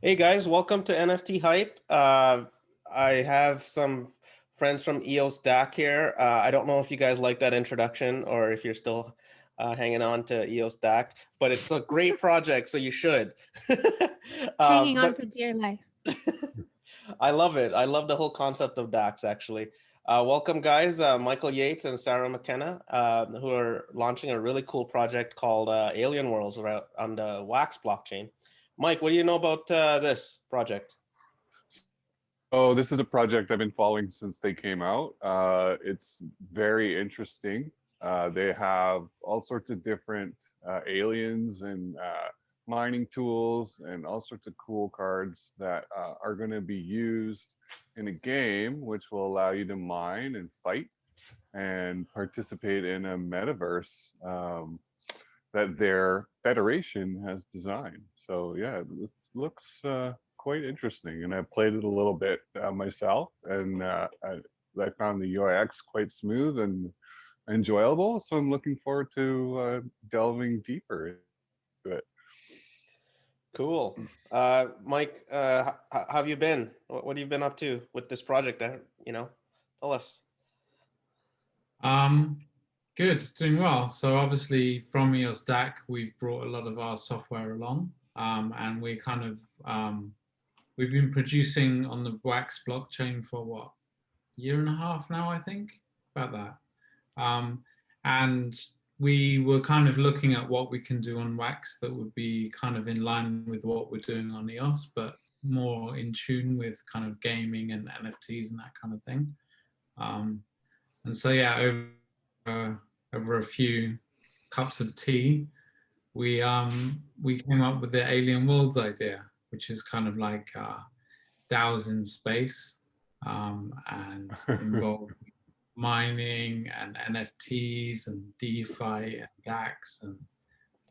Hey guys, welcome to NFT Hype. I have some friends from EOS DAC here. I don't know if you guys like that introduction or if you're still hanging on to EOS DAC, but it's a great project, so you should. Hanging on But for dear life. I love it. I love the whole concept of DACs, actually. Welcome, guys. Michael Yeates and Saro McKenna, who are launching a really cool project called Alien Worlds on the Wax blockchain. Mike, what do you know about this project? Oh, this is a project I've been following since they came out. It's very interesting. They have all sorts of different aliens and mining tools and all sorts of cool cards that are going to be used in a game which will allow you to mine and fight and participate in a metaverse that their federation has designed. So yeah, it looks quite interesting, and I played it a little bit myself, and I found the UX quite smooth and enjoyable. So I'm looking forward to delving deeper into it. Cool. Mike, how have you been? What have you been up to with this project? Tell us. Good, doing well. So obviously from EOS DAC, we've brought a lot of our software along, and we kind of we've been producing on the Wax blockchain for what, year and a half now, I think, about that. And we were kind of looking at what we can do on Wax that would be kind of in line with what we're doing on EOS, but more in tune with kind of gaming and NFTs and that kind of thing. And so yeah, over a few cups of tea, we came up with the Alien Worlds idea, which is kind of like DAOs in space, and involved mining and NFTs and DeFi and DACs, and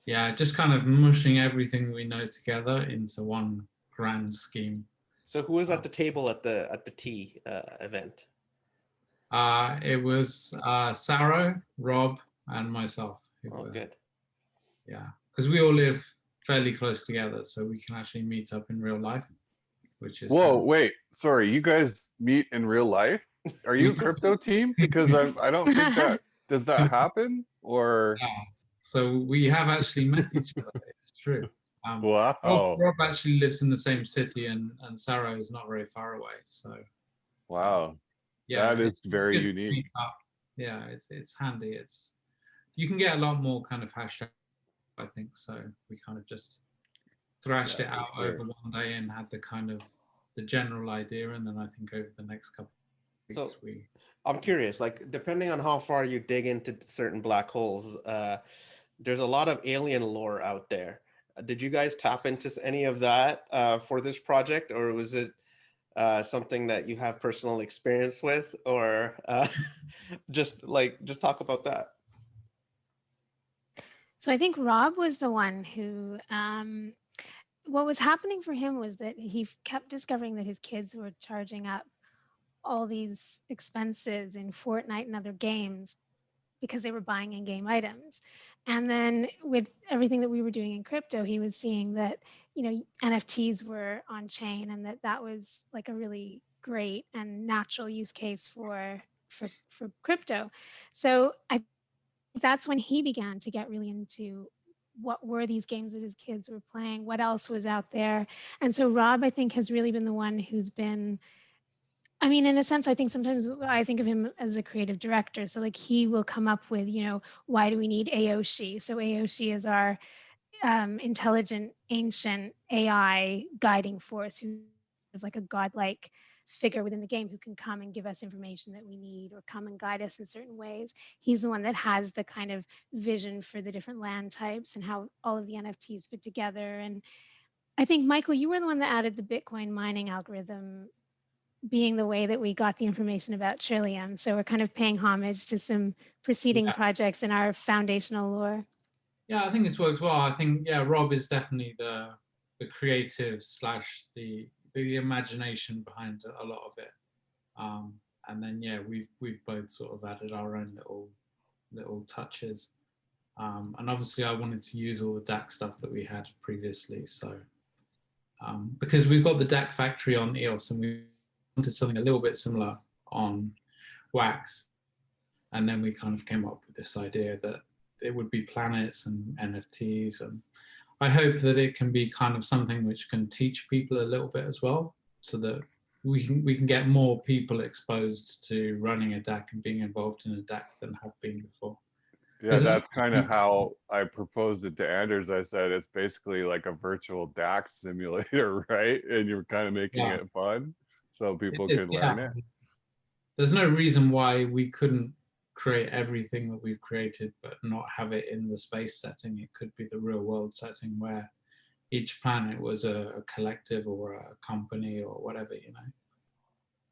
yeah, just kind of mushing everything we know together into one grand scheme. So who was at the table at the tea event? It was Saro, Rob, and myself. Oh, good. Yeah, because we all live fairly close together, so we can actually meet up in real life, which is... Whoa, wait, sorry, you guys meet in real life? Are you a crypto team? Because I don't think that, does that happen? Or... Yeah. So we have actually met each other, it's true. Wow. Rob actually lives in the same city, and Saro is not very far away, so... Wow. Yeah, that is very unique. Yeah, it's handy. You can get a lot more kind of hashtag, I think. So we kind of just thrashed it out over one day and had the general idea, and then I think over the next couple of weeks I'm curious, like depending on how far you dig into certain black holes, there's a lot of alien lore out there. Did you guys tap into any of that for this project, or was it something that you have personal experience with, or just talk about that? So I think Rob was the one who, what was happening for him was that he kept discovering that his kids were charging up all these expenses in Fortnite and other games because they were buying in-game items. And then with everything that we were doing in crypto, he was seeing that, NFTs were on chain, and that was like a really great and natural use case for crypto. So that's when he began to get really into what were these games that his kids were playing, what else was out there. And so Rob, I think, has really been the one who's been, I mean, in a sense, I think sometimes I think of him as a creative director. So like he will come up with, why do we need Aoshi? So Aoshi is our intelligent, ancient AI guiding force, who is like a godlike figure within the game who can come and give us information that we need or come and guide us in certain ways. He's the one that has the kind of vision for the different land types and how all of the NFTs fit together. And I think, Michael, you were the one that added the Bitcoin mining algorithm being the way that we got the information about Trillium. So we're kind of paying homage to some preceding projects in our foundational lore. Yeah, I think this works well. I think, Rob is definitely the creative / the imagination behind a lot of it. And then, we've both sort of added our own little touches. And obviously I wanted to use all the DAC stuff that we had previously. So because we've got the DAC factory on EOS and we wanted something a little bit similar on Wax. And then we kind of came up with this idea that it would be planets and NFTs. And I hope that it can be kind of something which can teach people a little bit as well, so that we can get more people exposed to running a DAC and being involved in a DAC than have been before. Yeah, that's kind of how I proposed it to Anders. I said it's basically like a virtual DAX simulator, right? And you're kind of making it fun so people can learn it. There's no reason why we couldn't create everything that we've created but not have it in the space setting. It could be the real world setting where each planet was a collective or a company or whatever, you know.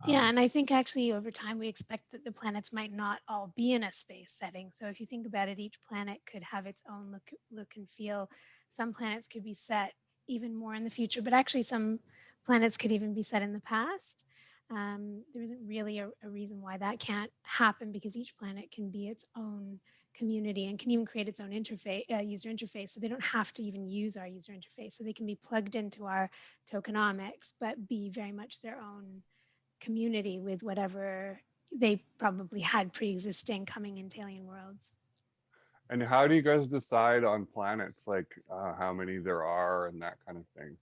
Yeah, and I think actually over time we expect that the planets might not all be in a space setting. So if you think about it, each planet could have its own look and feel. Some planets could be set even more in the future, but actually some planets could even be set in the past. There isn't really a reason why that can't happen, because each planet can be its own community and can even create its own interface, user interface. So they don't have to even use our user interface. So they can be plugged into our tokenomics, but be very much their own community with whatever they probably had pre-existing coming into alien worlds. And how do you guys decide on planets, like how many there are and that kind of thing?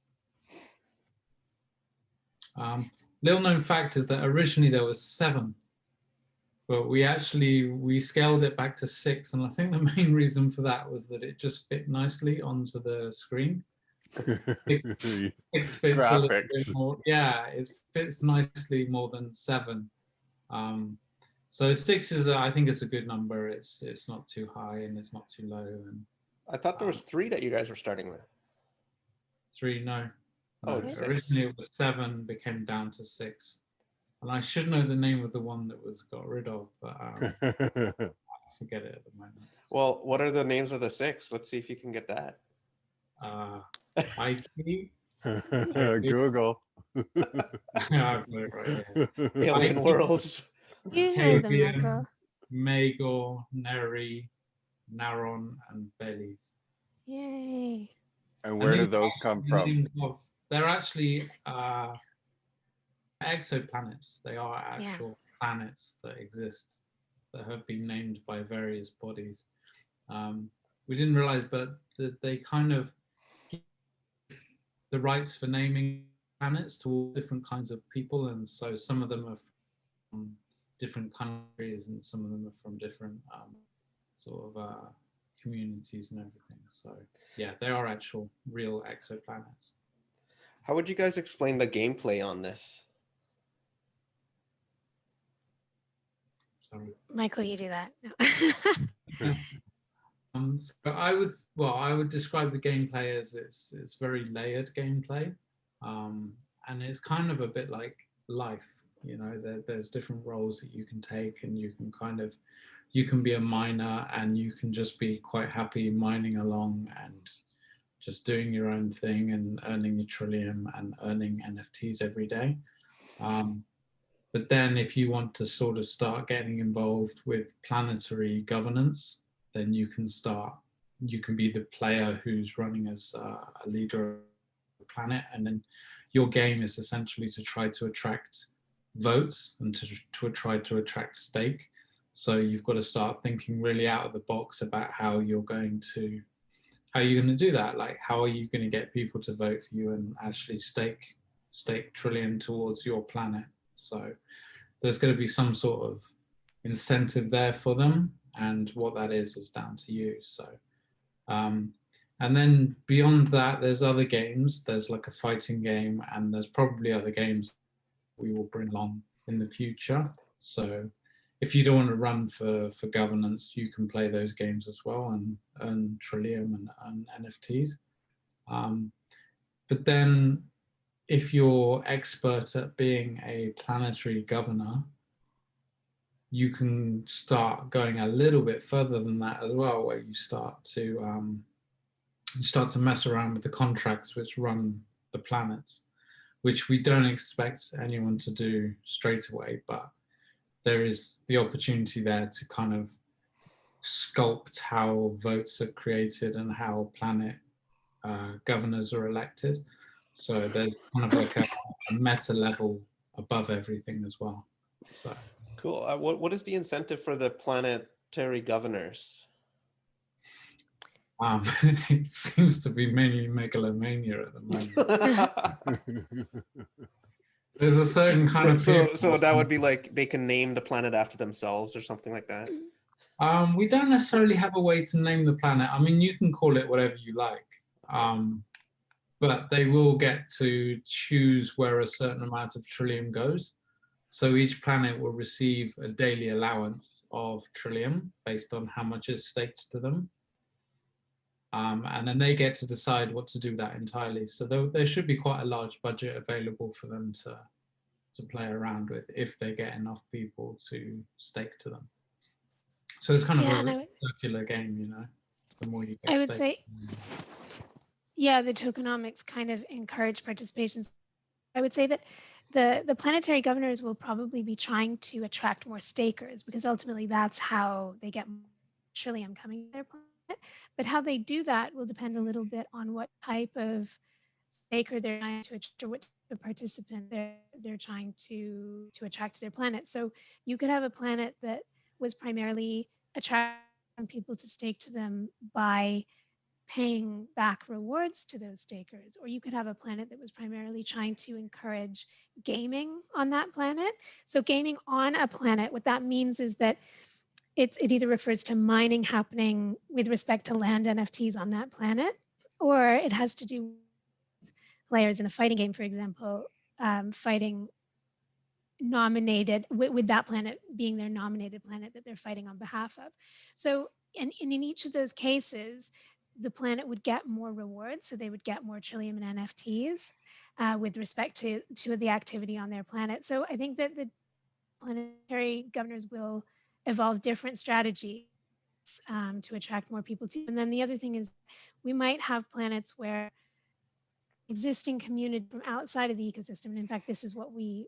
Little known fact is that originally there was 7, but we scaled it back to 6, and I think the main reason for that was that it just fit nicely onto the screen. Six fits Graphics. more, yeah, it fits nicely more than 7. So 6 is, I think, it's a good number. It's not too high and it's not too low. And I thought there was 3 that you guys were starting with. 3, no. Oh, it's 6. Originally it was 7, became down to 6. And I should know the name of the one that was got rid of, but I forget it at the moment. Well, what are the names of the 6? Let's see if you can get that. IP. Google. I've got it right here. Alien Worlds. You know them, Michael. Magor, Neri, Naron, and Belis. Yay. And where do those come from? They're actually exoplanets. They are actual planets that exist that have been named by various bodies. We didn't realize, but that they kind of give the rights for naming planets to all different kinds of people, and so some of them are from different countries and some of them are from different sort of communities and everything. So yeah, they are actual real exoplanets. How would you guys explain the gameplay on this? Sorry. Michael, you do that. No. So I would describe the gameplay as it's very layered gameplay, and it's kind of a bit like life. You know, there's different roles that you can take, and you can be a miner, and you can just be quite happy mining along and just doing your own thing and earning your Trillium and earning NFTs every day. But then if you want to sort of start getting involved with planetary governance, then you can be the player who's running as a leader of the planet. And then your game is essentially to try to attract votes and to try to attract stake. So you've got to start thinking really out of the box about how you're going to do that. Like, how are you going to get people to vote for you and actually stake Trillium towards your planet? So there's going to be some sort of incentive there for them, and what that is down to you. So and then beyond that, there's other games. There's like a fighting game, and there's probably other games we will bring along in the future. So if you don't want to run for governance, you can play those games as well and earn Trillium and NFTs. But then if you're expert at being a planetary governor, you can start going a little bit further than that as well, where you start to mess around with the contracts which run the planets, which we don't expect anyone to do straight away, but there is the opportunity there to kind of sculpt how votes are created and how planet governors are elected. So there's kind of like a meta level above everything as well. So Cool. What is the incentive for the Planetary Governors? it seems to be mainly megalomania at the moment. There's a certain kind of so that would be like they can name the planet after themselves or something like that. We don't necessarily have a way to name the planet. I mean, you can call it whatever you like, but they will get to choose where a certain amount of Trillium goes. So each planet will receive a daily allowance of Trillium based on how much is staked to them. And then they get to decide what to do that entirely. So there should be quite a large budget available for them to play around with if they get enough people to stake to them. So it's kind of a circular game, you know. The more you get I would say, yeah, the tokenomics kind of encourage participation. I would say that the planetary governors will probably be trying to attract more stakers, because ultimately that's how they get Trillium coming to their planet. But how they do that will depend a little bit on what type of staker they're trying to attract, or what type of participant they're trying to attract to their planet. So you could have a planet that was primarily attracting people to stake to them by paying back rewards to those stakers, or you could have a planet that was primarily trying to encourage gaming on that planet. So gaming on a planet, what that means is that it either refers to mining happening with respect to land NFTs on that planet, or it has to do with players in a fighting game, for example, fighting nominated with that planet being their nominated planet that they're fighting on behalf of. So and in each of those cases, the planet would get more rewards, so they would get more Trillium and NFTs with respect to the activity on their planet. So I think that the planetary governors will evolve different strategies to attract more people too. And then the other thing is, we might have planets where existing community from outside of the ecosystem, and in fact this is what we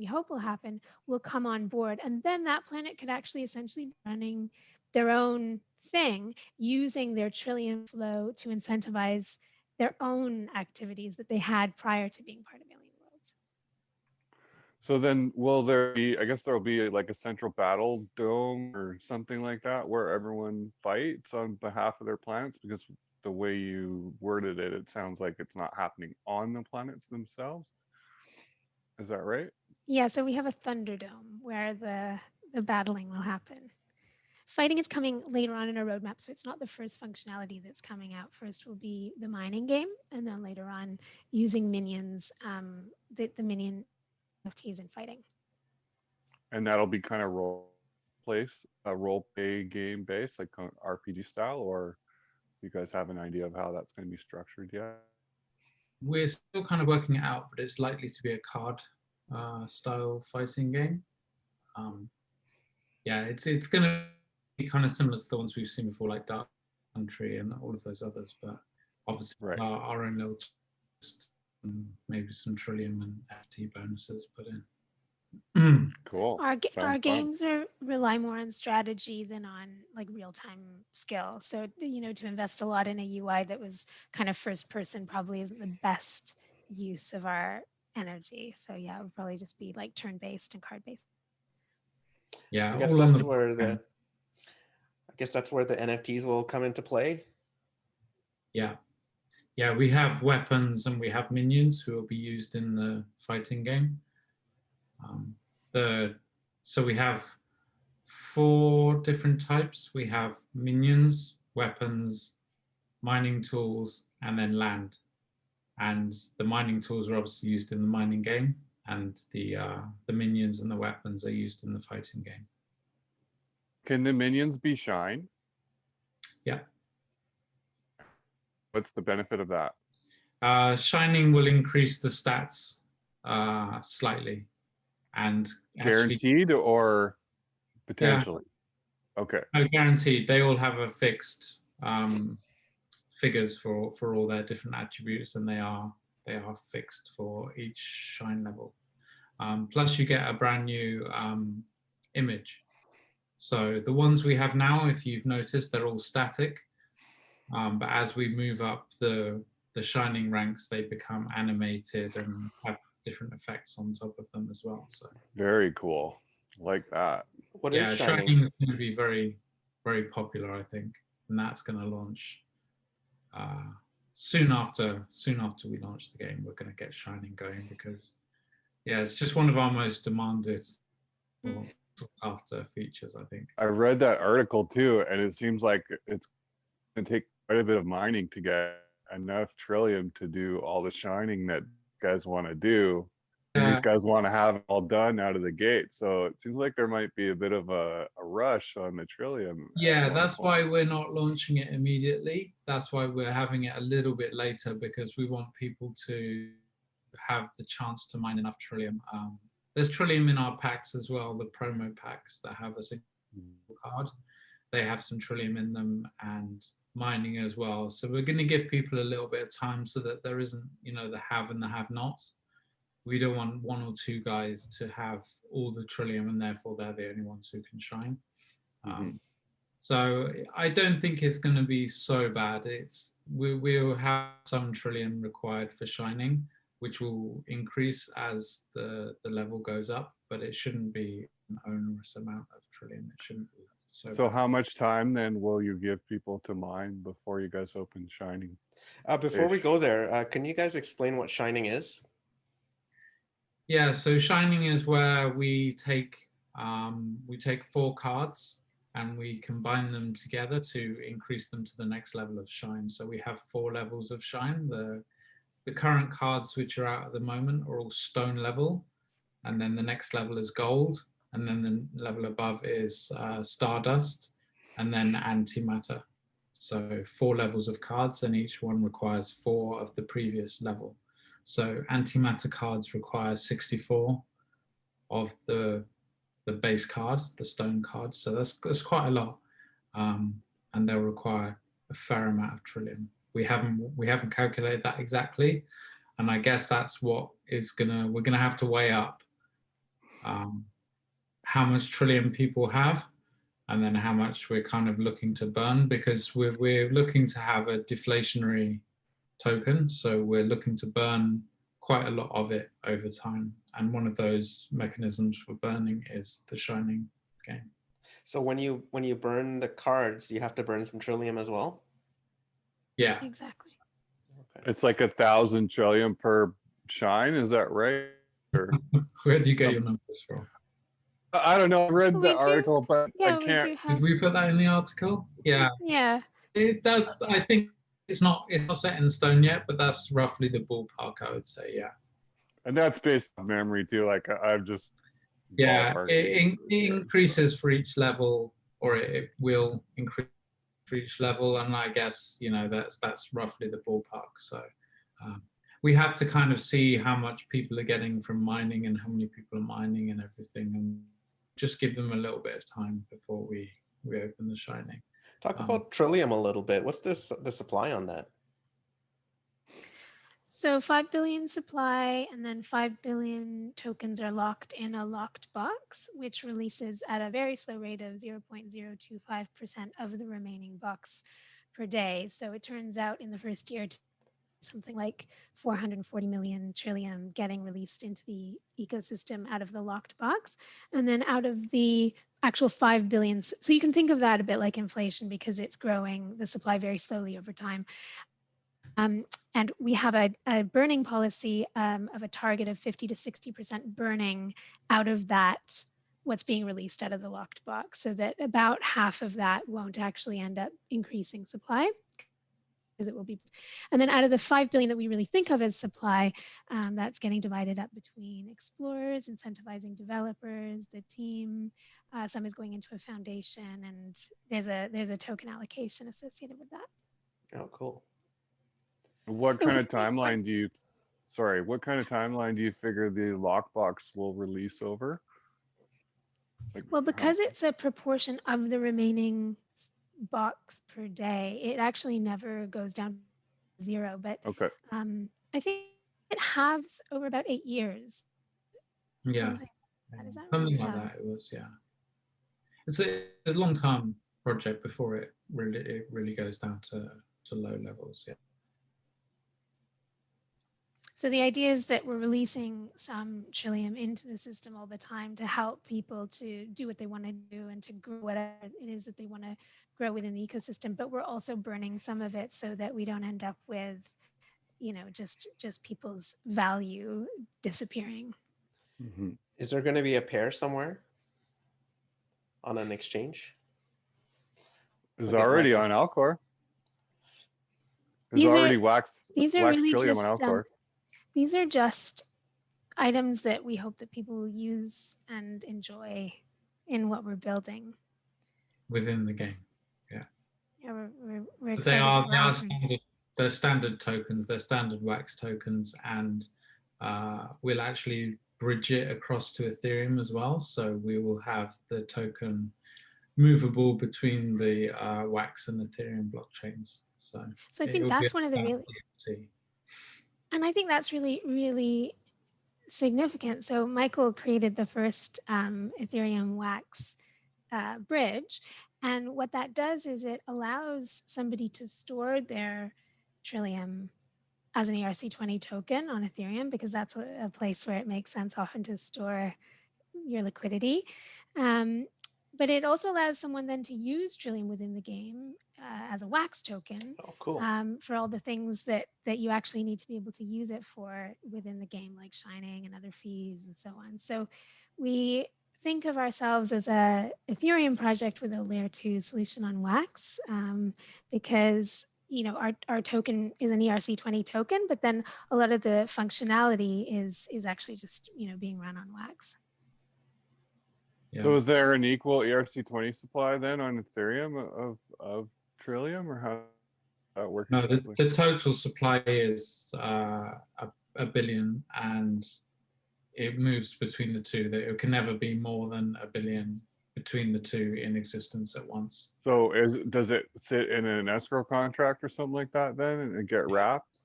hope will happen, will come on board, and then that planet could actually essentially be running their own thing, using their Trillium flow to incentivize their own activities that they had prior to being part of Alien Worlds. So then will there be, I guess there'll be like a central battle dome or something like that where everyone fights on behalf of their planets? Because the way you worded it, it sounds like it's not happening on the planets themselves. Is that right? Yeah, so we have a Thunderdome where the battling will happen. Fighting is coming later on in our roadmap, so it's not the first functionality that's coming out. First will be the mining game, and then later on using minions, the minion NFTs in fighting. And that'll be kind of role play game based, like RPG style, or you guys have an idea of how that's going to be structured yet? We're still kind of working it out, but it's likely to be a card style fighting game. Yeah, it's going to be kind of similar to the ones we've seen before, like Dark Country and all of those others, but obviously Right. our own little twist, and maybe some Trillium and FT bonuses put in. Cool. Our games rely more on strategy than on like real-time skill. So, you know, to invest a lot in a UI that was kind of first person probably isn't the best use of our energy. So yeah, it would probably just be like turn-based and card-based. Yeah, I guess that's where the NFTs will come into play. Yeah. Yeah, we have weapons and we have minions who will be used in the fighting game. So we have 4 different types. We have minions, weapons, mining tools, and then land. And the mining tools are obviously used in the mining game, and the minions and the weapons are used in the fighting game. Can the minions be shine? Yeah. What's the benefit of that? Shining will increase the stats slightly, and guaranteed or potentially? Yeah. Okay. No, guaranteed. They all have a fixed figures for all their different attributes, and they are fixed for each shine level. Plus, you get a brand new image. So the ones we have now, if you've noticed, they're all static. But as we move up the the shining ranks, they become animated and have different effects on top of them as well. So Very cool. Like that. What is yeah, shining? shining is going to be very, very popular, I think, and that's going to launch soon after we launch the game. We're going to get shining going because yeah, it's just one of our most demanded or sought after features, I think. I read that article too, and it seems like it's going to take quite a bit of mining to get enough Trillium to do all the shining that guys want to do. And these guys want to have it all done out of the gate. So it seems like there might be a bit of a rush on the Trillium. Yeah, that's why we're not launching it immediately. That's why we're having it a little bit later, because we want people to have the chance to mine enough Trillium. There's Trillium in our packs as well, the promo packs that have a single card. They have some Trillium in them and mining as well. So we're going to give people a little bit of time so that there isn't, you know, the have and the have-nots. We don't want one or two guys to have all the Trillium and therefore they're the only ones who can shine. So I don't think it's going to be so bad. We'll have some Trillium required for shining, which will increase as the level goes up, but it shouldn't be an onerous amount of Trillium. It shouldn't be so bad. how much time then will you give people to mine before you guys open shining? Before we go there, can you guys explain what shining is? Yeah, so shining is where we take 4 cards and we combine them together to increase them to the next level of shine. So we have 4 levels of shine. The current cards which are out at the moment are all stone level, and then the next level is gold, and then the level above is stardust, and then antimatter. So 4 levels of cards, and each one requires 4 of the previous level. So antimatter cards require 64 of the base card, the stone card. So that's quite a lot, and they'll require a fair amount of Trillium. We haven't calculated that exactly, and I guess that's what we're gonna have to weigh up how much Trillium people have, and then how much we're kind of looking to burn, because we're looking to have a deflationary token, so we're looking to burn quite a lot of it over time, and one of those mechanisms for burning is the shining game. So when you burn the cards, you have to burn some Trillium as well? Yeah, Exactly. Okay. It's like 1,000 Trillium per shine, is that right? Or where do you get your numbers from? I don't know. I read We the do- article, but I Yeah, we can't. do have. Did we put that in the article? Yeah, Yeah. I think it's not set in stone yet, but that's roughly the ballpark, I would say. Yeah. And that's based on memory too. Like I'm just. Yeah, ballparking. it increases for each level, or it will increase for each level, and I guess that's roughly the ballpark. So we have to kind of see how much people are getting from mining and how many people are mining and everything, and just give them a little bit of time before we open the shining. Talk about Trillium a little bit. What's the supply on that? So 5 billion supply, and then 5 billion tokens are locked in a locked box, which releases at a very slow rate of 0.025% of the remaining box per day. So it turns out in the first year to something like 440 million Trillium getting released into the ecosystem out of the locked box. And then out of the actual 5 billion, so you can think of that a bit like inflation, because it's growing the supply very slowly over time. And we have a burning policy of a target of 50 to 60% burning out of that, what's being released out of the locked box, so that about half of that won't actually end up increasing supply, because it will be. And then out of the 5 billion that we really think of as supply, that's getting divided up between explorers, incentivizing developers, the team. Some is going into a foundation, and there's a token allocation associated with that. Oh, cool. What kind of timeline do you? Sorry, what kind of timeline do you figure the lockbox will release over? Like, well, because it's a proportion of the remaining box per day, it actually never goes down to 0. But okay. I think it halves over about 8 years. Yeah, something like that. It was, yeah. It's a long-term project before it really goes down to low levels. Yeah. So the idea is that we're releasing some Trillium into the system all the time to help people to do what they want to do and to grow whatever it is that they want to grow within the ecosystem. But we're also burning some of it so that we don't end up with, you know, just people's value disappearing. Mm-hmm. Is there going to be a pair somewhere on an exchange? It's Like, is already Michael- on Alcor. There's These are- already wax These are wax really Trillium on just Alcor. these are just items that we hope that people will use and enjoy in what we're building. within the game. Yeah, we're But excited. they are about standard. They're standard tokens. They're standard wax tokens, and we'll actually bridge it across to Ethereum as well. So we will have the token movable between the wax and Ethereum blockchains. So I think that's one of the really, see. and I think that's really, really significant. So Michael created the first Ethereum wax bridge. And what that does is it allows somebody to store their Trillium as an ERC20 token on Ethereum, because that's a place where it makes sense often to store your liquidity. But it also allows someone then to use Trillium within the game as a wax token. Oh, cool. For all the things that you actually need to be able to use it for within the game, like shining and other fees and so on. So we think of ourselves as a Ethereum project with a layer 2 solution on wax, because you know our token is an ERC20 token, but then a lot of the functionality is actually just, you know, being run on wax. Yeah. So is there an equal ERC20 supply then on Ethereum of Trillium, or how that works? No, the total supply is a billion, and it moves between the two. That it can never be more than a billion between the two in existence at once. So does it sit in an escrow contract or something like that then, and get wrapped?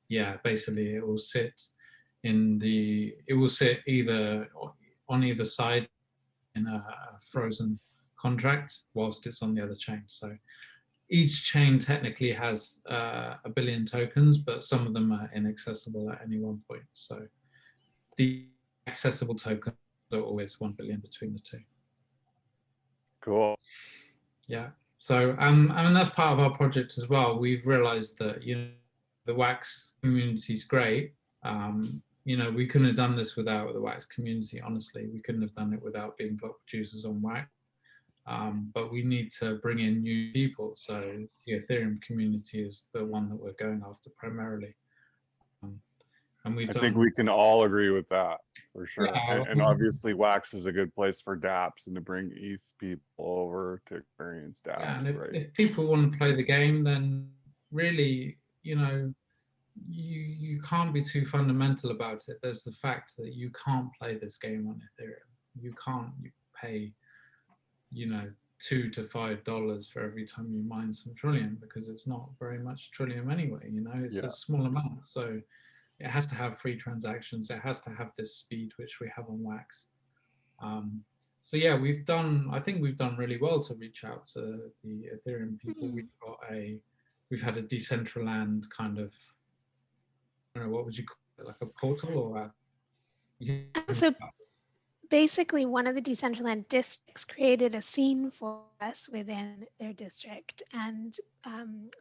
Yeah, basically it will sit either on either side in a frozen contract whilst it's on the other chain. So each chain technically has a billion tokens, but some of them are inaccessible at any one point. So the accessible tokens are always 1 billion between the two. Cool. Yeah. So I mean, that's part of our project as well. We've realized that, you know, the wax community is great. You know, we couldn't have done this without the wax community. Honestly, we couldn't have done it without being block producers on wax. But we need to bring in new people. So the Ethereum community is the one that we're going after primarily. And I think we can all agree with that for sure. Yeah, and obviously wax is a good place for dApps and to bring ETH people over to experience dApps. Yeah, and right? if people want to play the game, then really, you know, you can't be too fundamental about it. There's the fact that you can't play this game on Ethereum. You can't pay, you know, $2 to $5 for every time you mine some Trillium, because it's not very much Trillium anyway. You know, it's a small amount. So it has to have free transactions. It has to have this speed, which we have on wax. So yeah, I think we've done really well to reach out to the Ethereum people. We've had a Decentraland kind of, I don't know, what would you call it, like a portal or a... So basically, one of the Decentraland districts created a scene for us within their district, and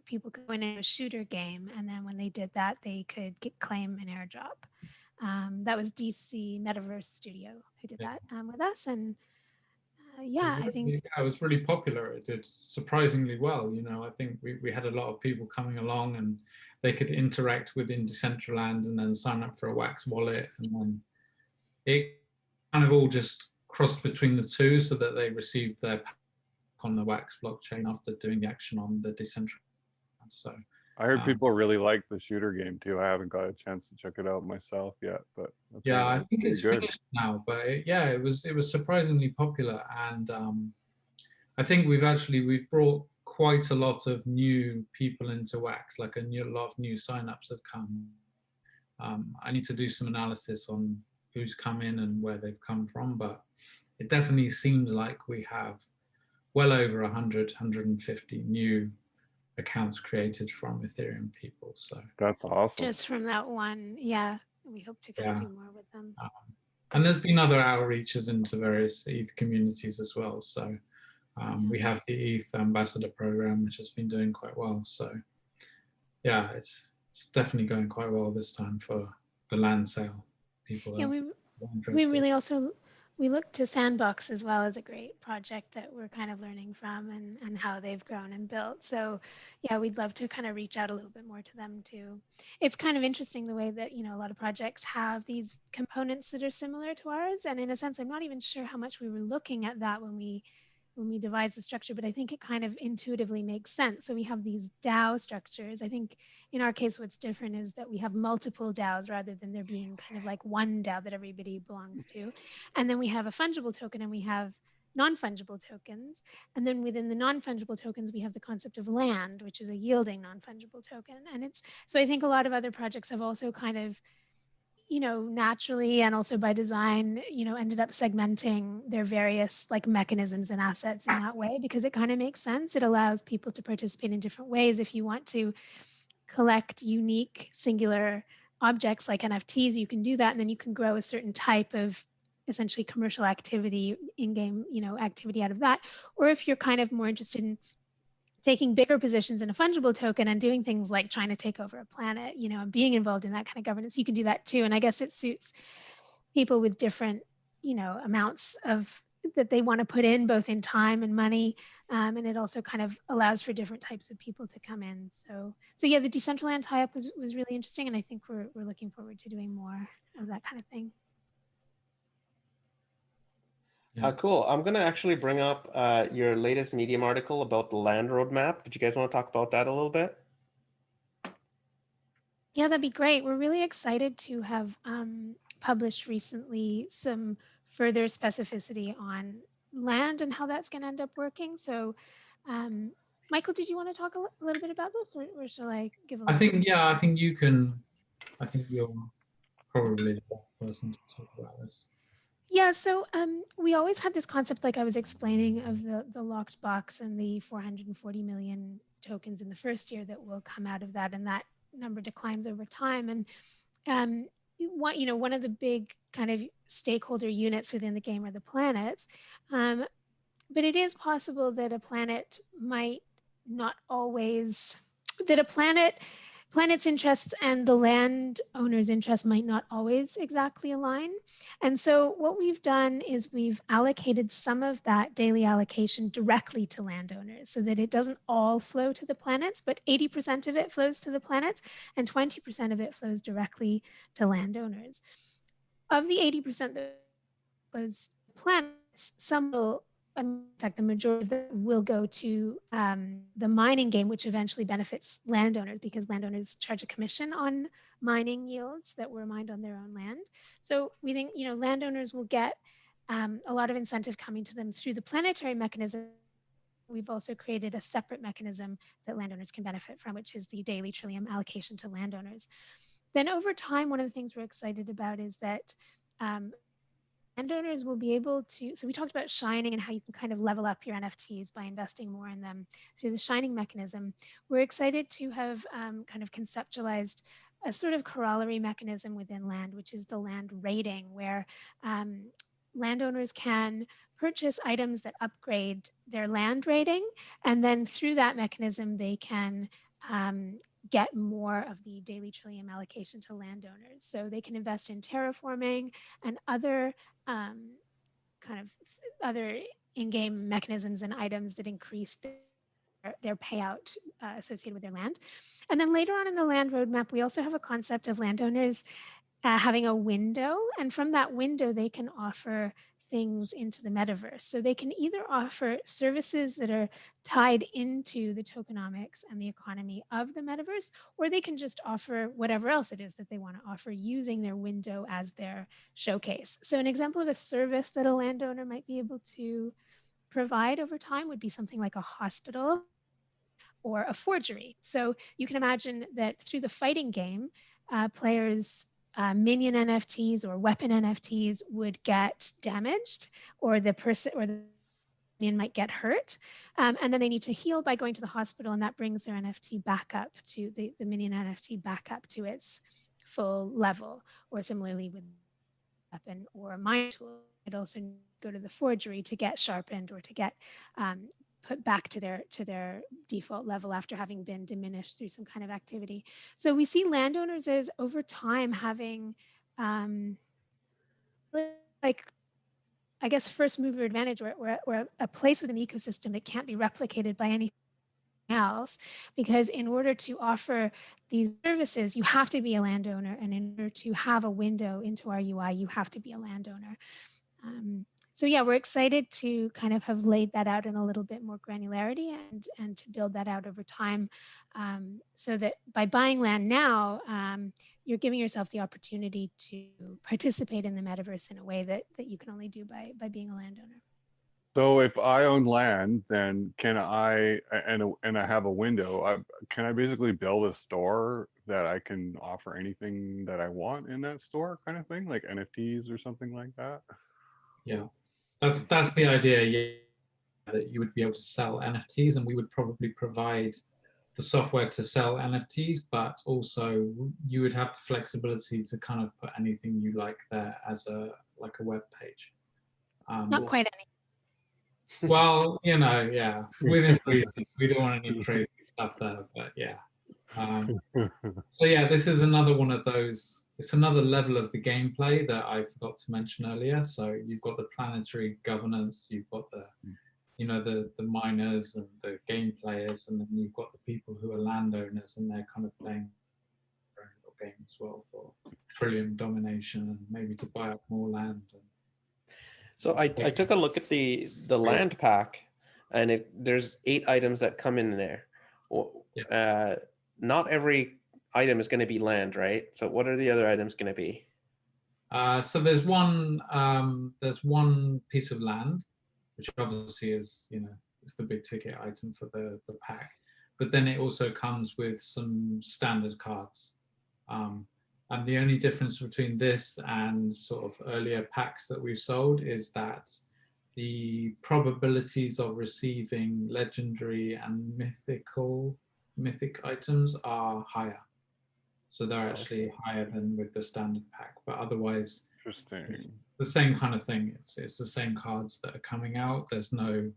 people could go in a shooter game, and then when they did that, they could claim an airdrop. That was DC Metaverse Studio who did that with us, and I think it was really popular. It did surprisingly well. You know, I think we had a lot of people coming along, and they could interact within Decentraland and then sign up for a wax wallet, and then it kind of all just crossed between the two, so that they received their pack on the wax blockchain after doing the action on the Decentraland. So I heard people really like the shooter game too. I haven't got a chance to check it out myself yet, but yeah, I think it's finished now. But it was surprisingly popular, and I think we've brought quite a lot of new people into wax. Like a lot of new signups have come. I need to do some analysis on who's come in and where they've come from, but it definitely seems like we have well over 100, 150 new accounts created from Ethereum people. So That's awesome. Just from that one, yeah. We hope to kind of do more with them. And there's been other outreaches into various ETH communities as well. So we have the ETH Ambassador program, which has been doing quite well. So yeah, it's definitely going quite well this time for the land sale. People Yeah, we really also, we look to Sandbox as well as a great project that we're kind of learning from and how they've grown and built. So yeah, we'd love to kind of reach out a little bit more to them too. It's kind of interesting the way that, you know, a lot of projects have these components that are similar to ours. And in a sense, I'm not even sure how much we were looking at that when we devised the structure, but I think it kind of intuitively makes sense. So we have these DAO structures. I think in our case, what's different is that we have multiple DAOs rather than there being kind of like one DAO that everybody belongs to. And then we have a fungible token and we have non-fungible tokens. And then within the non-fungible tokens, we have the concept of land, which is a yielding non-fungible token. And it's, so I think a lot of other projects have also kind of, you know, naturally and also by design, you know, ended up segmenting their various like mechanisms and assets in that way, because it kind of makes sense. It allows people to participate in different ways. If you want to collect unique singular objects like NFTs, you can do that. And then you can grow a certain type of essentially commercial activity, in-game, you know, activity out of that. Or if you're kind of more interested in taking bigger positions in a fungible token and doing things like trying to take over a planet, you know, and being involved in that kind of governance, you can do that too. And I guess it suits people with different, you know, amounts of that they want to put in both in time and money. And it also kind of allows for different types of people to come in. So yeah, the Decentraland tie-up was really interesting. And I think we're looking forward to doing more of that kind of thing. Yeah. Cool. I'm going to actually bring up your latest Medium article about the land roadmap. Did you guys want to talk about that a little bit? Yeah, that'd be great. We're really excited to have published recently some further specificity on land and how that's going to end up working. So, Michael, did you want to talk a little bit about this, or shall I give a I little think, yeah, I think you can. I think you're probably the best person to talk about this. Yeah, so we always had this concept, like I was explaining, of the locked box and the 440 million tokens in the first year that will come out of that, and that number declines over time. And one of the big kind of stakeholder units within the game are the planets. But it is possible that a planet might not always, that a planet's interests and the landowner's interests might not always exactly align. And so what we've done is we've allocated some of that daily allocation directly to landowners so that it doesn't all flow to the planets, but 80% of it flows to the planets and 20% of it flows directly to landowners. Of the 80% that flows to planets, some will, in fact, the majority of them will go to the mining game, which eventually benefits landowners because landowners charge a commission on mining yields that were mined on their own land. So we think, you know, landowners will get a lot of incentive coming to them through the planetary mechanism. We've also created a separate mechanism that landowners can benefit from, which is the daily Trillium allocation to landowners. Then over time, one of the things we're excited about is that landowners will be able to, so we talked about shining and how you can kind of level up your NFTs by investing more in them through the shining mechanism. We're excited to have kind of conceptualized a sort of corollary mechanism within land, which is the land rating, where landowners can purchase items that upgrade their land rating. And then through that mechanism, they can get more of the daily Trillium allocation to landowners. So they can invest in terraforming and other kind of other in-game mechanisms and items that increase their payout associated with their land. And then later on in the land roadmap, we also have a concept of landowners having a window. And from that window, they can offer things into the metaverse. So they can either offer services that are tied into the tokenomics and the economy of the metaverse, or they can just offer whatever else it is that they want to offer using their window as their showcase. So an example of a service that a landowner might be able to provide over time would be something like a hospital or a forgery. So you can imagine that through the fighting game, players minion NFTs or weapon NFTs would get damaged, or the person or the minion might get hurt, and then they need to heal by going to the hospital, and that brings their NFT back up to the minion NFT back up to its full level. Or similarly with weapon or a mine tool, it also go to the forgery to get sharpened or to get put back to their default level after having been diminished through some kind of activity. So we see landowners as over time having like, I guess, first mover advantage, or a place within the ecosystem that can't be replicated by anything else, because in order to offer these services, you have to be a landowner, and in order to have a window into our UI, you have to be a landowner. So yeah, we're excited to kind of have laid that out in a little bit more granularity and to build that out over time, so that by buying land now, you're giving yourself the opportunity to participate in the metaverse in a way that you can only do by being a landowner. So if I own land, then can I, and I have a window, can I basically build a store that I can offer anything that I want in that store, kind of thing, like NFTs or something like that? Yeah, that's the idea. Yeah, that you would be able to sell NFTs, and we would probably provide the software to sell NFTs, but also you would have the flexibility to kind of put anything you like there as a web page. Not quite any. Well, you know, yeah, within reason. We don't want any crazy stuff there, but yeah. So yeah, this is another one of those. It's another level of the gameplay that I forgot to mention earlier. So you've got the Planetary Governors, you've got the, you know, the miners and the game players, and then you've got the people who are landowners, and they're kind of playing their own little game as well for trillium domination and maybe to buy up more land. So I took a look at the land pack, and there's 8 items that come in there. Not every item is going to be land, right? So what are the other items going to be? So there's one piece of land, which obviously is, you know, it's the big ticket item for the pack. But then it also comes with some standard cards. And the only difference between this and sort of earlier packs that we've sold is that the probabilities of receiving legendary and mythic items are higher. So they're actually higher than with the standard pack, but otherwise, Interesting. the same kind of thing. It's the same cards that are coming out. There's no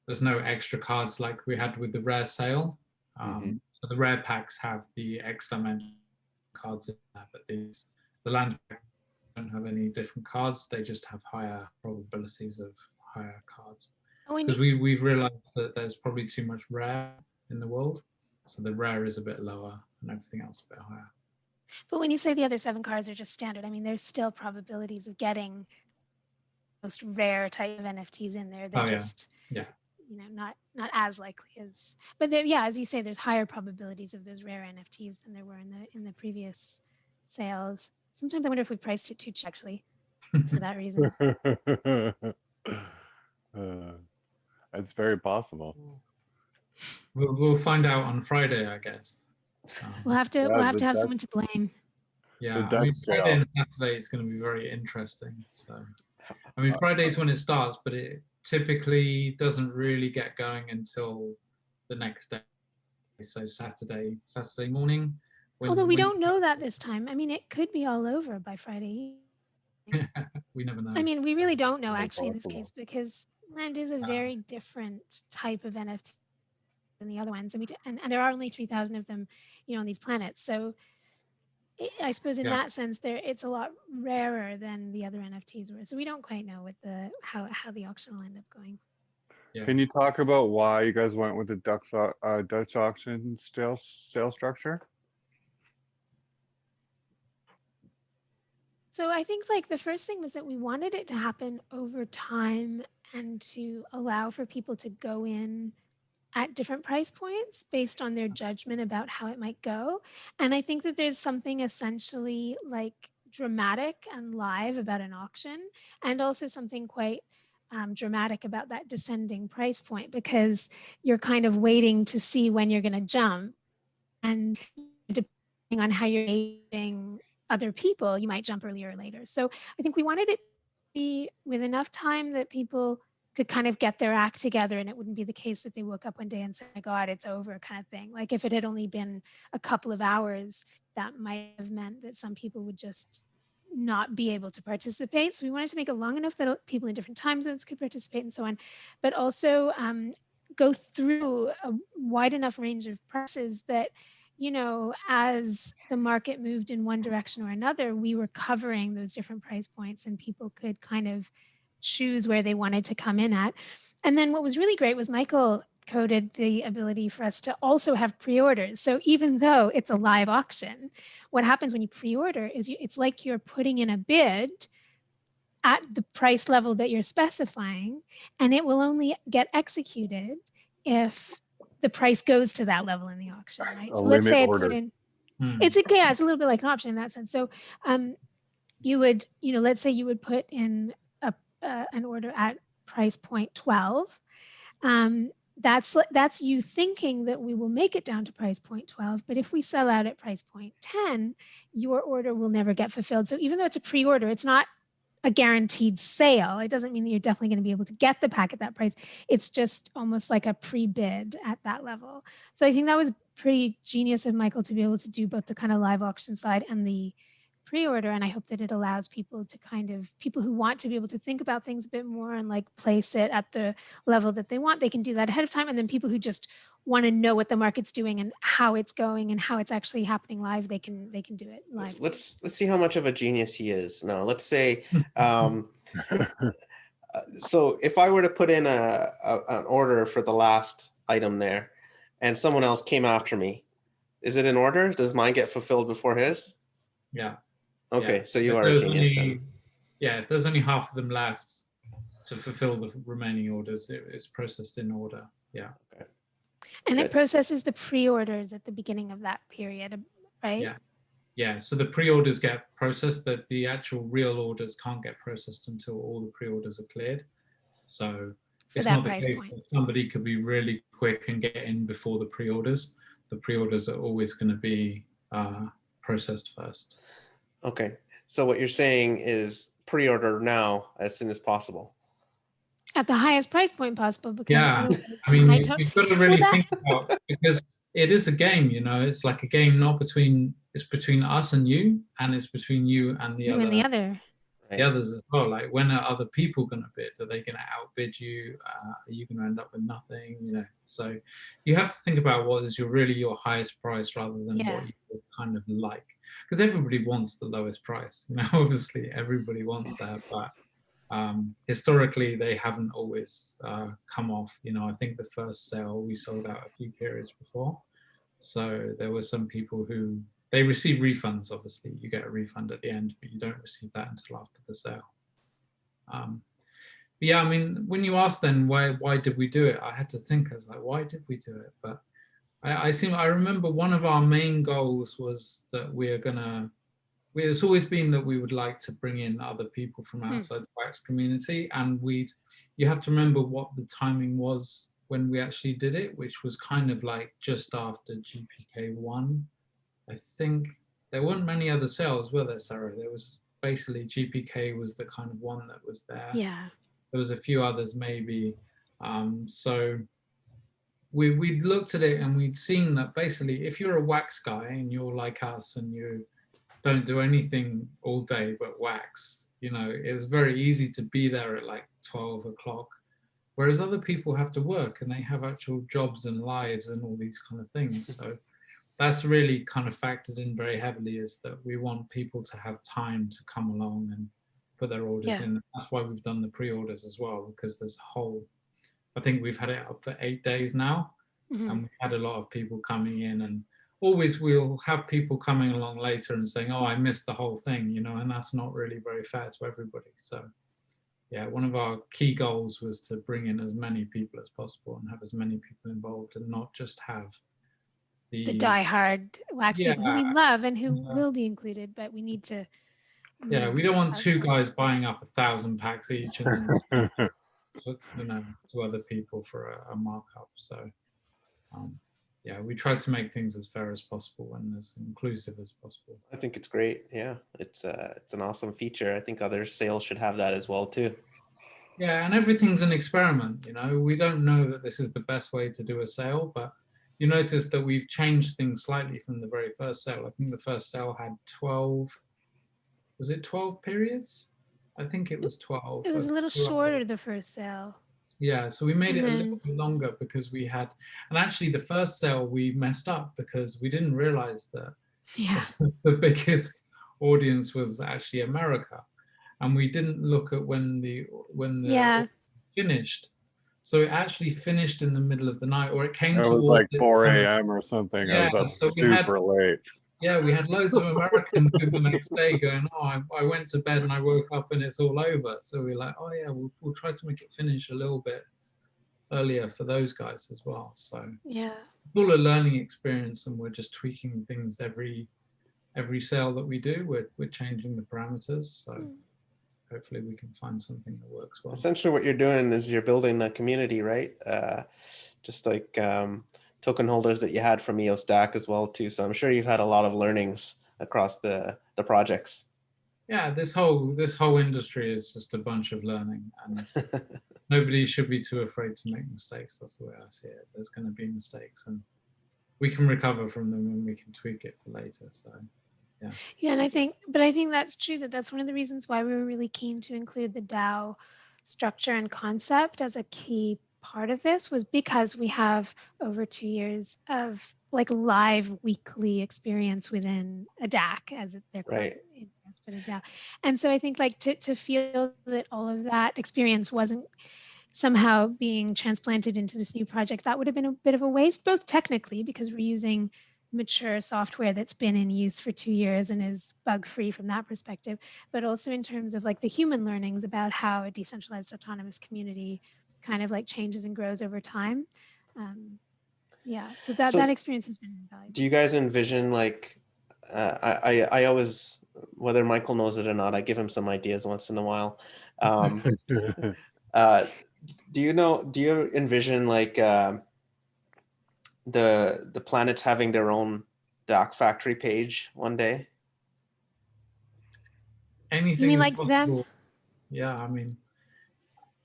extra cards like we had with the rare sale. So the rare packs have the X dimension cards in there, but the land packs don't have any different cards. They just have higher probabilities of higher cards. Because we've realized that there's probably too much rare in the world. So the rare is a bit lower and everything else a bit higher. But when you say the other 7 cards are just standard, I mean, there's still probabilities of getting most rare type of NFTs in there. They're just, you know, not as likely as, but there, yeah, as you say, there's higher probabilities of those rare NFTs than there were in the previous sales. Sometimes I wonder if we priced it too cheap, actually, for that reason. That's very possible. We'll find out on Friday, I guess. We'll have to have someone to blame. Yeah, I mean, Friday and Saturday is going to be very interesting. So, I mean, Friday's when it starts, but it typically doesn't really get going until the next day. So Saturday morning. Although we don't know that this time. I mean, it could be all over by Friday. We never know. I mean, we really don't know actually in this case, because land is a very different type of NFT than the other ones, and there are only 3,000 of them, you know, on these planets. So I suppose in that sense, it's a lot rarer than the other NFTs were. So we don't quite know what how the auction will end up going. Yeah. Can you talk about why you guys went with the Dutch auction sale structure? So I think like the first thing was that we wanted it to happen over time and to allow for people to go in at different price points based on their judgment about how it might go. And I think that there's something essentially like dramatic and live about an auction, and also something quite dramatic about that descending price point, because you're kind of waiting to see when you're going to jump. And depending on how you're gauging other people, you might jump earlier or later. So I think we wanted it to be with enough time that people could kind of get their act together, and it wouldn't be the case that they woke up one day and said, "My God, it's over," kind of thing. Like if it had only been a couple of hours, that might have meant that some people would just not be able to participate. So we wanted to make it long enough that people in different time zones could participate and so on, but also go through a wide enough range of prices that, you know, as the market moved in one direction or another, we were covering those different price points and people could kind of choose where they wanted to come in at. And then what was really great was Michael coded the ability for us to also have pre-orders. So even though it's a live auction, what happens when you pre-order is it's like you're putting in a bid at the price level that you're specifying, and it will only get executed if the price goes to that level in the auction, right? So let's say I put in, it's a little bit like an option in that sense. So you would, you know, let's say you would put in an order at price point 12. That's you thinking that we will make it down to price point 12, but if we sell out at price point 10, your order will never get fulfilled. So even though it's a pre-order, it's not a guaranteed sale. It doesn't mean that you're definitely going to be able to get the pack at that price. It's just almost like a pre-bid at that level. So I think that was pretty genius of Michael to be able to do both the kind of live auction side and the pre-order. And I hope that it allows people to kind of, people who want to be able to think about things a bit more and like place it at the level that they want, they can do that ahead of time. And then people who just want to know what the market's doing and how it's going and how it's actually happening live, they can do it live. Let's see how much of a genius he is. Now, let's say, so if I were to put in an order for the last item there and someone else came after me, is it in order? Does mine get fulfilled before his? Yeah. Okay, yeah. so you are a genius then. Yeah, if there's only half of them left to fulfill the remaining orders, it's processed in order. Yeah. Okay. And Good. it processes the pre-orders at the beginning of that period, right? Yeah. Yeah. So the pre-orders get processed, but the actual real orders can't get processed until all the pre-orders are cleared. So it's not the case that somebody could be really quick and get in before the pre-orders. The pre-orders are always going to be processed first. Okay. So what you're saying is pre-order now as soon as possible. At the highest price point possible, because yeah, I mean, you've got to really think about, because it is a game, you know, it's like a game it's between us and you, and it's between you and the others as well. Like, when are other people going to bid? Are they going to outbid you? Are you going to end up with nothing? You know, so you have to think about what is really your highest price rather than what you would kind of like, because everybody wants the lowest price. You know, obviously everybody wants that, but historically they haven't always come off. You know, I think the first sale we sold out a few periods before, so there were some people who they receive refunds. Obviously you get a refund at the end, but you don't receive that until after the sale. But yeah, I mean, when you asked then why did we do it, I had to think. I was like, why did we do it? But I remember one of our main goals was that it's always been that we would like to bring in other people from outside the wax community, and you have to remember what the timing was when we actually did it, which was kind of like just after GPK1. I think there weren't many other sales, were there, Saro? There was basically GPK was the kind of one that was there. Yeah. There was a few others maybe. So we'd looked at it and we'd seen that basically if you're a wax guy and you're like us and you don't do anything all day but wax, you know, it's very easy to be there at like 12 o'clock. Whereas other people have to work and they have actual jobs and lives and all these kind of things. So that's really kind of factored in very heavily, is that we want people to have time to come along and put their orders in. That's why we've done the pre-orders as well, because there's a whole, I think we've had it up for 8 days now, and we've had a lot of people coming in, and always we'll have people coming along later and saying, oh, I missed the whole thing, you know, and that's not really very fair to everybody. So yeah, one of our key goals was to bring in as many people as possible and have as many people involved, and not just have the die-hard wax people who we love and who will be included, but we need to. Yeah, we don't want two guys buying up 1,000 packs each and you know, to other people for a markup. So yeah, we try to make things as fair as possible and as inclusive as possible. I think it's great. Yeah, it's an awesome feature. I think other sales should have that as well too. Yeah, and everything's an experiment, you know. We don't know that this is the best way to do a sale, but you notice that we've changed things slightly from the very first sale. I think the first sale had 12, was it 12 periods? I think it was 12. It was a little shorter the first sale. Yeah, so we made And it a then- little bit longer because we had, and actually the first sale we messed up because we didn't realize that Yeah. the biggest audience was actually America, and we didn't look at when the Yeah. finished. So it actually finished in the middle of the night, or it came It towards was like it 4 kind of- a.m. or something. I Yeah, was up so we had super late. we had loads of Americans in the next day going, oh, I went to bed and I woke up and it's all over. So we're like, oh yeah, we'll try to make it finish a little bit earlier for those guys as well. So Yeah. it's all a learning experience, and we're just tweaking things every sale that we do. We're changing the parameters. So hopefully we can find something that works well. Essentially what you're doing is you're building a community, right? Just like token holders that you had from EOS DAC as well too. So I'm sure you've had a lot of learnings across the projects. Yeah, this whole industry is just a bunch of learning, and nobody should be too afraid to make mistakes. That's the way I see it. There's going to be mistakes, and we can recover from them and we can tweak it for later. So yeah. Yeah, and I think that's true. That's one of the reasons why we were really keen to include the DAO structure and concept as a key part of this, was because we have over 2 years of like live weekly experience within a DAC, as they're called, Right. but a DAO. And so I think like to feel that all of that experience wasn't somehow being transplanted into this new project, that would have been a bit of a waste, both technically because we're using mature software that's been in use for 2 years and is bug free from that perspective, but also in terms of like the human learnings about how a decentralized autonomous community kind of like changes and grows over time. Yeah, so that experience has been invaluable. Do you guys envision like, I always, whether Michael knows it or not, I give him some ideas once in a while. Do you envision like the planets having their own DAC factory page one day? Anything You mean is like them? possible. Yeah, I mean,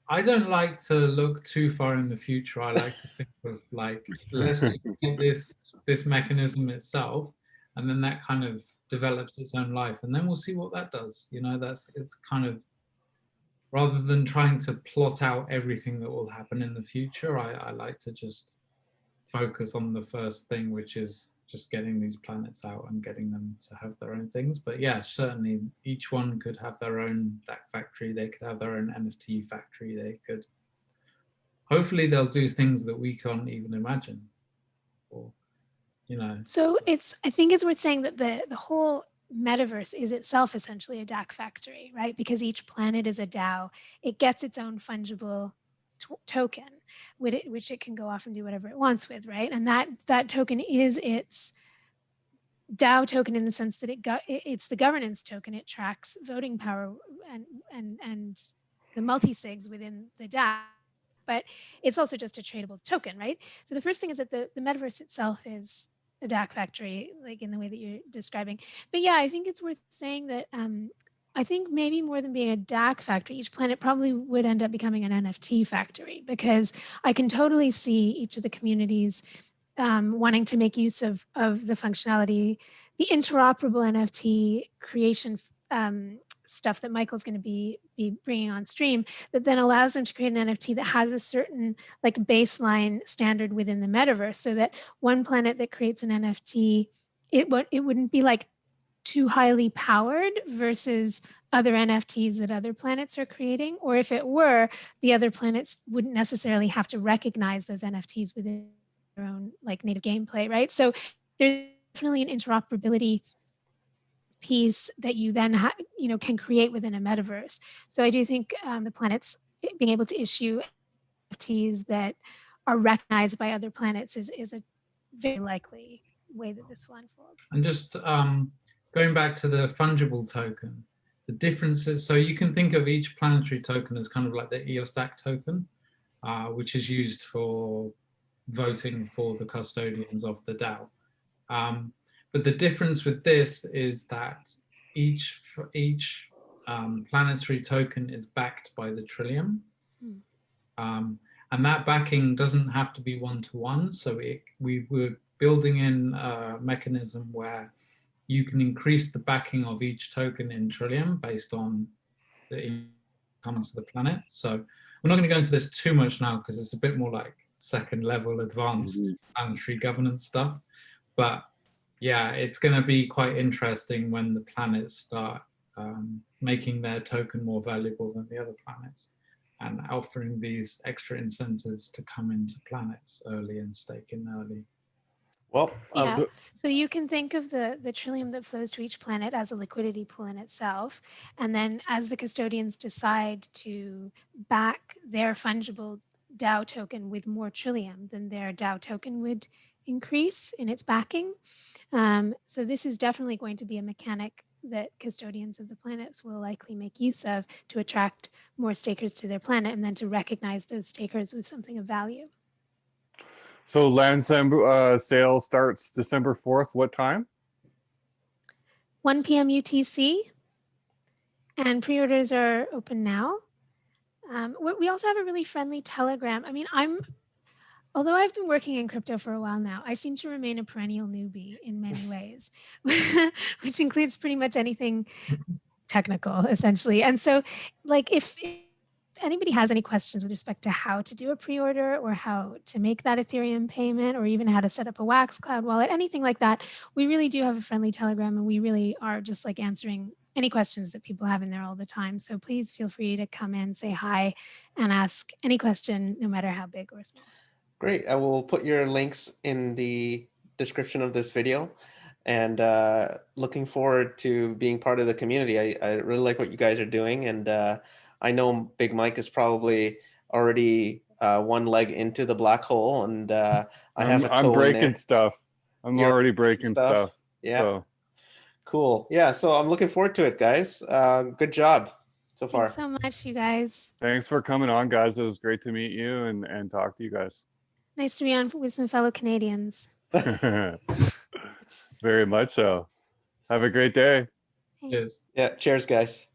I don't like to look too far in the future. I like to think of like, let's get this mechanism itself, and then that kind of develops its own life, and then we'll see what that does. You know, it's kind of, rather than trying to plot out everything that will happen in the future, I like to just focus on the first thing, which is just getting these planets out and getting them to have their own things. But yeah, certainly each one could have their own DAC factory. They could have their own NFT factory. They could, hopefully they'll do things that we can't even imagine, or, you know. So I think it's worth saying that the whole metaverse is itself essentially a DAC factory, right? Because each planet is a DAO. It gets its own fungible token, which it can go off and do whatever it wants with, right? And that token is its DAO token in the sense that it's the governance token. It tracks voting power and the multi-sigs within the DAO, but it's also just a tradable token, right? So the first thing is that the metaverse itself is a DAC factory, like in the way that you're describing. But yeah, I think it's worth saying that I think maybe more than being a DAC factory, each planet probably would end up becoming an NFT factory, because I can totally see each of the communities wanting to make use of the functionality, the interoperable NFT creation stuff that Michael's going to be bringing on stream, that then allows them to create an NFT that has a certain like baseline standard within the metaverse, so that one planet that creates an NFT, it wouldn't be like too highly powered versus other NFTs that other planets are creating. Or if it were, the other planets wouldn't necessarily have to recognize those NFTs within their own like native gameplay, right? So there's definitely an interoperability piece that you then can create within a metaverse. So I do think the planets being able to issue NFTs that are recognized by other planets is a very likely way that this will unfold. And just going back to the fungible token, the differences, so you can think of each planetary token as kind of like the EOS DAC token, which is used for voting for the custodians of the DAO. But the difference with this is that each planetary token is backed by the Trillium. And that backing doesn't have to be one-to-one. So we were building in a mechanism where you can increase the backing of each token in Trillium based on the income to the planet. So we're not going to go into this too much now because it's a bit more like second level advanced planetary governance stuff. But yeah, it's going to be quite interesting when the planets start making their token more valuable than the other planets and offering these extra incentives to come into planets early and stake in early. Well, Yeah, so you can think of the trillium that flows to each planet as a liquidity pool in itself. And then as the custodians decide to back their fungible DAO token with more trillium, then their DAO token would increase in its backing. So this is definitely going to be a mechanic that custodians of the planets will likely make use of to attract more stakers to their planet and then to recognize those stakers with something of value. So land sale starts December 4th. What time? 1 p.m. UTC. And pre-orders are open now. We also have a really friendly Telegram. I mean, although I've been working in crypto for a while now, I seem to remain a perennial newbie in many ways, which includes pretty much anything technical, essentially. And so, like, if anybody has any questions with respect to how to do a pre-order or how to make that Ethereum payment or even how to set up a Wax Cloud wallet, anything like that, we really do have a friendly Telegram and we really are just like answering any questions that people have in there all the time. So please feel free to come in, say hi, and ask any question, no matter how big or small. great. I will put your links in the description of this video. And looking forward to being part of the community. I really like what you guys are doing. And I know Big Mike is probably already one leg into the black hole. And I have a toe I'm breaking in there. stuff. I'm You're already breaking stuff. Yeah. So. Cool. Yeah. So I'm looking forward to it, guys. Good job so far. Thanks so much, you guys. Thanks for coming on, guys. It was great to meet you and talk to you guys. Nice to be on with some fellow Canadians. Very much so. Have a great day. Thanks. Cheers. Yeah. Cheers, guys.